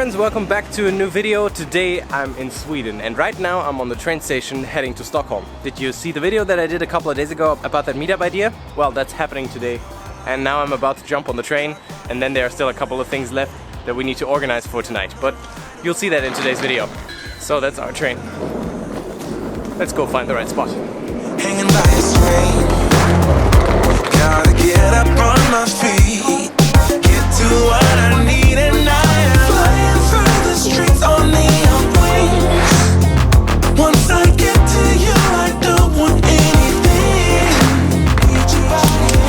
friends, welcome back to a new video. Today I'm in Sweden and right now I'm on the train station heading to Stockholm. Did you see the video that I did a couple of days ago about that meetup idea? Well, that's happening today. And now I'm about to jump on the train, and then there are still a couple of things left that we need to organize for tonight. But you'll see that in today's video. So that's our train. Let's go find the right spot. Hanging by a string, gotta get up on my feet, get to what I need, and I am flying through the streets on neon wings. Once I get to you, I don't want anything.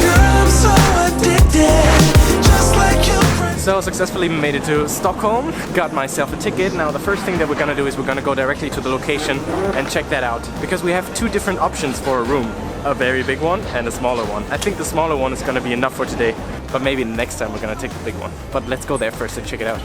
Girl, I'm so addicted, just like you. So successfully made it to Stockholm, got myself a ticket. Now the first thing that we're gonna do is we're gonna go directly to the location and check that out. Because we have two different options for a room. A very big one and a smaller one. I think the smaller one is gonna be enough for today, but maybe next time we're gonna take the big one. But let's go there first and check it out.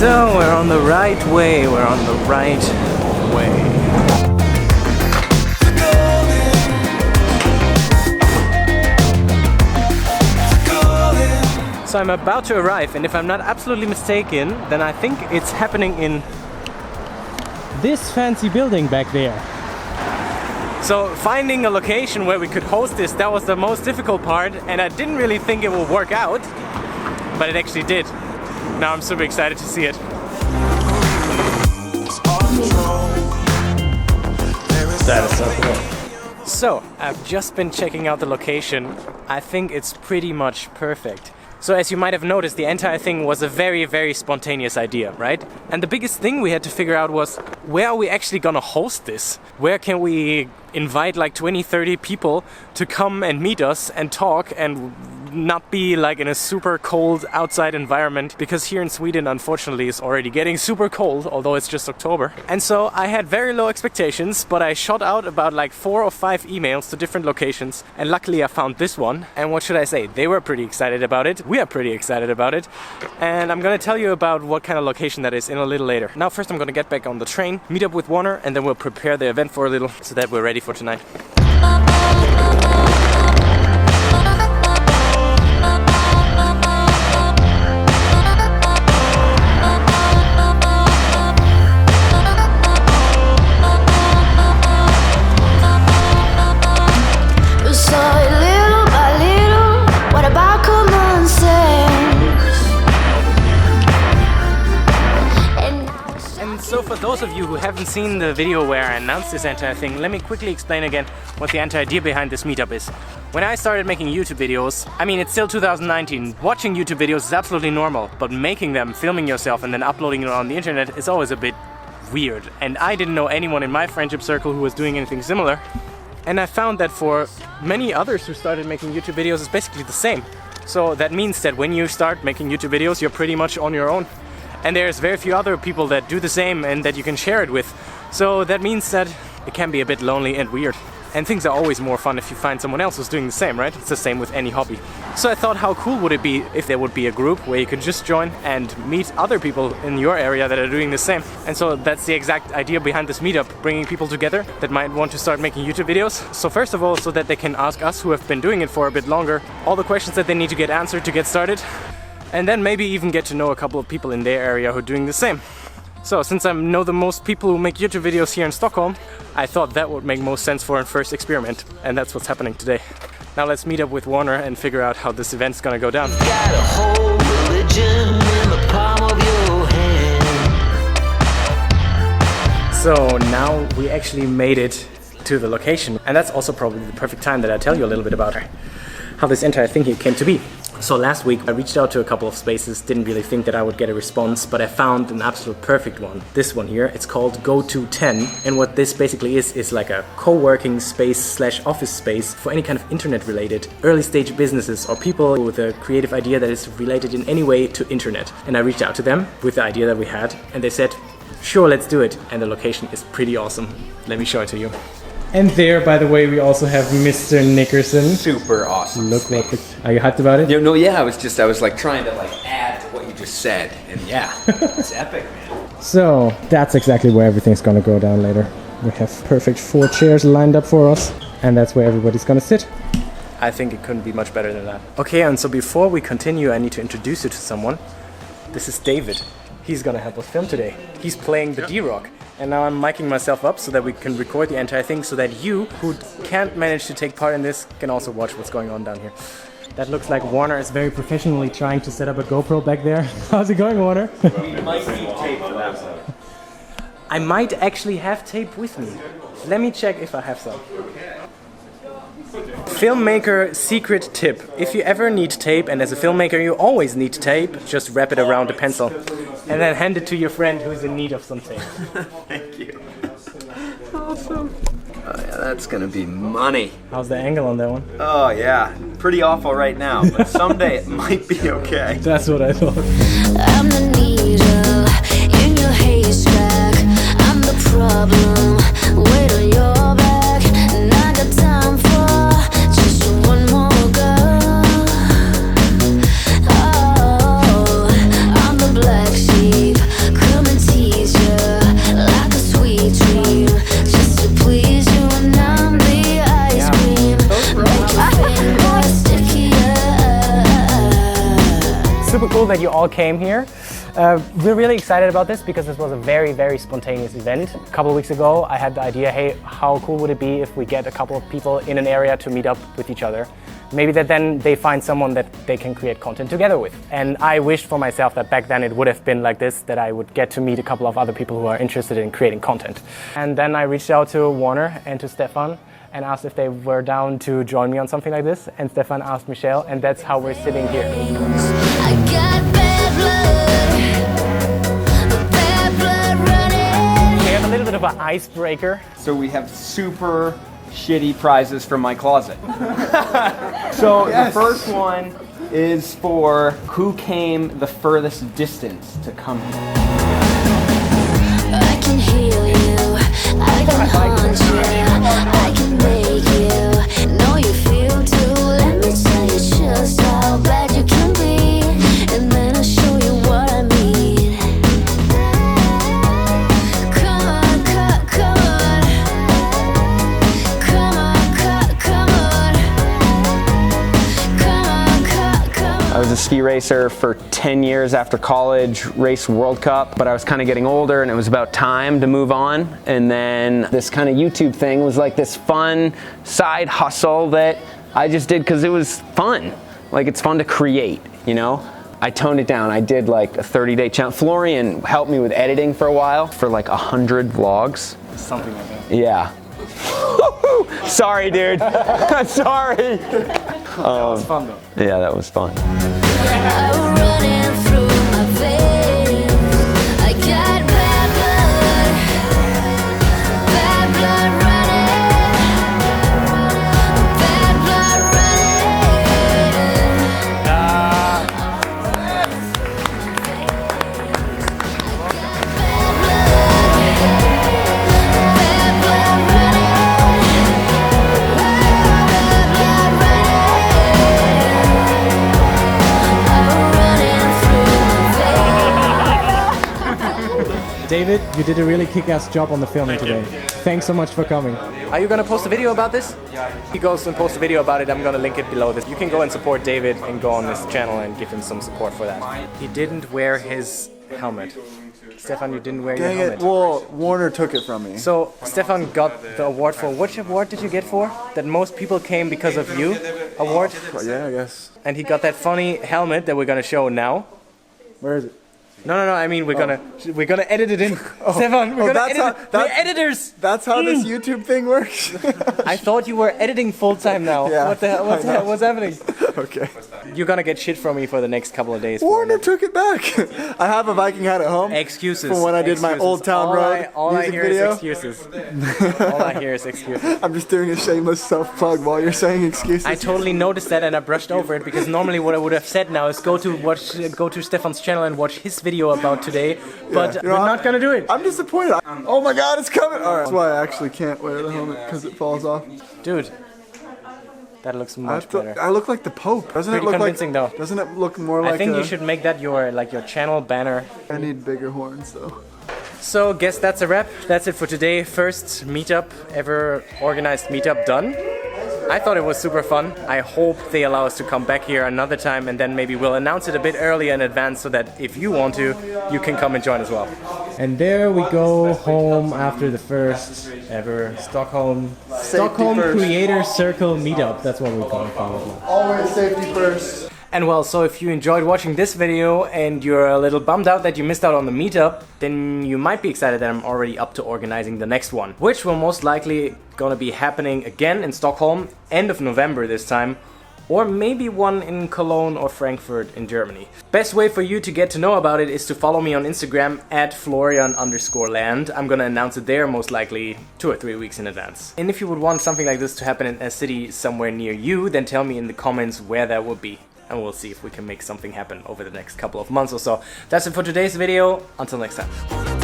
So we're on the right way, we're on the right way. So I'm about to arrive, and if I'm not absolutely mistaken, then I think it's happening in this fancy building back there. So finding a location where we could host this, that was the most difficult part, and I didn't really think it would work out, but it actually did. Now I'm super excited to see it. That is so cool. So I've just been checking out the location. I think it's pretty much perfect. So as you might have noticed, the entire thing was a very spontaneous idea, right? And the biggest thing we had to figure out was, where are we actually gonna host this? Where can we invite like 20-30 people to come and meet us and talk and not be like in a super cold outside environment, because here in Sweden unfortunately it's already getting super cold, although it's just October. And so I had very low expectations, but I shot out about like 4 or 5 emails to different locations, and luckily I found this one. And what should I say, they were pretty excited about it, we are pretty excited about it, and I'm gonna tell you about what kind of location that is in a little later. Now first I'm gonna get back on the train, meet up with Warner, and then we'll prepare the event for a little so that we're ready for tonight. So for those of you who haven't seen the video where I announced this entire thing, let me quickly explain again what the entire idea behind this meetup is. When I started making YouTube videos, I mean, it's still 2019, watching YouTube videos is absolutely normal, but making them, filming yourself and then uploading it on the internet is always a bit weird. And I didn't know anyone in my friendship circle who was doing anything similar. And I found that for many others who started making YouTube videos, it's basically the same. So that means that when you start making YouTube videos, you're pretty much on your own. And there's very few other people that do the same and that you can share it with. So that means that it can be a bit lonely and weird. And things are always more fun if you find someone else who's doing the same, right? It's the same with any hobby. So I thought, how cool would it be if there would be a group where you could just join and meet other people in your area that are doing the same. And so that's the exact idea behind this meetup, bringing people together that might want to start making YouTube videos. So first of all, so that they can ask us who have been doing it for a bit longer all the questions that they need to get answered to get started. And then maybe even get to know a couple of people in their area who are doing the same. So since I know the most people who make YouTube videos here in Stockholm, I thought that would make most sense for a first experiment. And that's what's happening today. Now let's meet up with Warner and figure out how this event's gonna go down. Got a whole religion in the palm of your hand. So now we actually made it to the location. And that's also probably the perfect time that I tell you a little bit about how this entire thing here came to be. So last week I reached out to a couple of spaces, didn't really think that I would get a response, but I found an absolute perfect one. This one here, it's called Go210, and what this basically is like a co-working space slash office space for any kind of internet related early stage businesses or people with a creative idea that is related in any way to internet. And I reached out to them with the idea that we had, and they said, sure, let's do it. And the location is pretty awesome. Let me show it to you. And there, by the way, we also have Mr. Nickerson. Super awesome. Look like it. Are you hyped about it? No, yeah, I was like trying to like add to what you just said, and yeah, it's epic, man. So that's exactly where everything's gonna go down later. We have perfect 4 chairs lined up for us. and that's where everybody's gonna sit. I think it couldn't be much better than that. Okay, and so before we continue, I need to introduce you to someone. This is David. He's gonna help us film today. He's playing the D-Rock. And now I'm miking myself up so that we can record the entire thing so that you, who can't manage to take part in this, can also watch what's going on down here. That looks like Warner is very professionally trying to set up a GoPro back there. How's it going, Warner? We might need tape for that one. I might actually have tape with me. Let me check if I have some. Filmmaker secret tip. If you ever need tape, and as a filmmaker you always need tape, just wrap it around a pencil. And then hand it to your friend who's in need of some tape. Thank you. Awesome. Oh yeah, that's gonna be money. How's the angle on that one? Oh yeah, pretty awful right now, but someday it might be okay. That's what I thought. I'm the needle in your haystack. I'm the problem. Wait on your back, and I got time for just one more girl. Oh, I'm the black sheep. Come and tease you like a sweet dream, just to please you. And I'm the ice cream. Make your fingers stickier. Super cool that you all came here. We're really excited about this because this was a very, very spontaneous event. A couple of weeks ago, I had the idea, hey, how cool would it be if we get a couple of people in an area to meet up with each other? Maybe that then they find someone that they can create content together with. And I wished for myself that back then it would have been like this, that I would get to meet a couple of other people who are interested in creating content. And then I reached out to Warner and to Stefan and asked if they were down to join me on something like this. And Stefan asked Michelle, and that's how we're sitting here. I got bad blood running. We have a little bit of an icebreaker. So we have super shitty prizes from my closet. So the first one is for who came the furthest distance to come here. I can heal you, I can haunt you, I can make you know you feel too. Let me tell you just how bad you can be, and then I'll show you what I mean. Come on, come on. Come on, come on. Come on. I was a ski racer for 10 years after college, raced World Cup, but I was kind of getting older and it was about time to move on. And then this kind of YouTube thing was like this fun side hustle that I just did because it was fun. Like, it's fun to create, you know? I toned it down. I did like a 30-day challenge. Florian helped me with editing for a while, for like 100 vlogs. Something like that. Yeah. Sorry, dude. Sorry. That was fun though. Yeah, that was fun. I'm running through my veins. I got bad blood running, bad blood David, you did a really kick-ass job on the filming today. Thanks so much for coming. Are you gonna post a video about this? Yeah. He goes and posts a video about it. I'm gonna link it below this. You can go and support David and go on this channel and give him some support for that. He didn't wear his helmet. Stefan, you didn't wear your Dang helmet. it, well, Warner took it from me. So, Stefan got the award for, which award did you get for? That most people came because of you award? Yeah, I guess. And he got that funny helmet that we're gonna show now. Where is it? No, I mean, we're gonna edit it in. Stefan, we're gonna edit it. We're editors! That's how this YouTube thing works? I thought you were editing full time now. Yeah, What the hell? What's happening? Okay. You're gonna get shit from me for the next couple of days. Warner took it back. I have a Viking hat at home. Excuses. From when I did my Excuses. Old Town Road all music I hear video. is excuses. All I hear is excuses. I'm just doing a shameless self-plug while you're saying excuses. I totally noticed that and I brushed over it because normally what I would have said now is go to Stefan's channel and watch his video about today. But You know, we're not gonna do it. I'm disappointed. Oh my god, it's coming! Alright. That's why I actually can't wear the helmet, because it falls off. Dude, that looks much better. I look like the Pope. Doesn't Pretty it look convincing, like, though. Doesn't it look more like I think you should make that your channel banner. I need bigger horns, though. So, guess that's a wrap. That's it for today. First meetup, ever organized meetup done. I thought it was super fun. I hope they allow us to come back here another time, and then maybe we'll announce it a bit earlier in advance so that if you want to, you can come and join as well. And there we go home after the first ever Stockholm Creator Circle meetup. That's what we're calling it. Always safety first. And well, so if you enjoyed watching this video and you're a little bummed out that you missed out on the meetup, then you might be excited that I'm already up to organizing the next one, which will most likely gonna be happening again in Stockholm, end of November this time, or maybe one in Cologne or Frankfurt in Germany. Best way for you to get to know about it is to follow me on Instagram at Florian_land. I'm gonna announce it there most likely 2 or 3 weeks in advance. And if you would want something like this to happen in a city somewhere near you, then tell me in the comments where that would be. And we'll see if we can make something happen over the next couple of months or so. That's it for today's video. Until next time.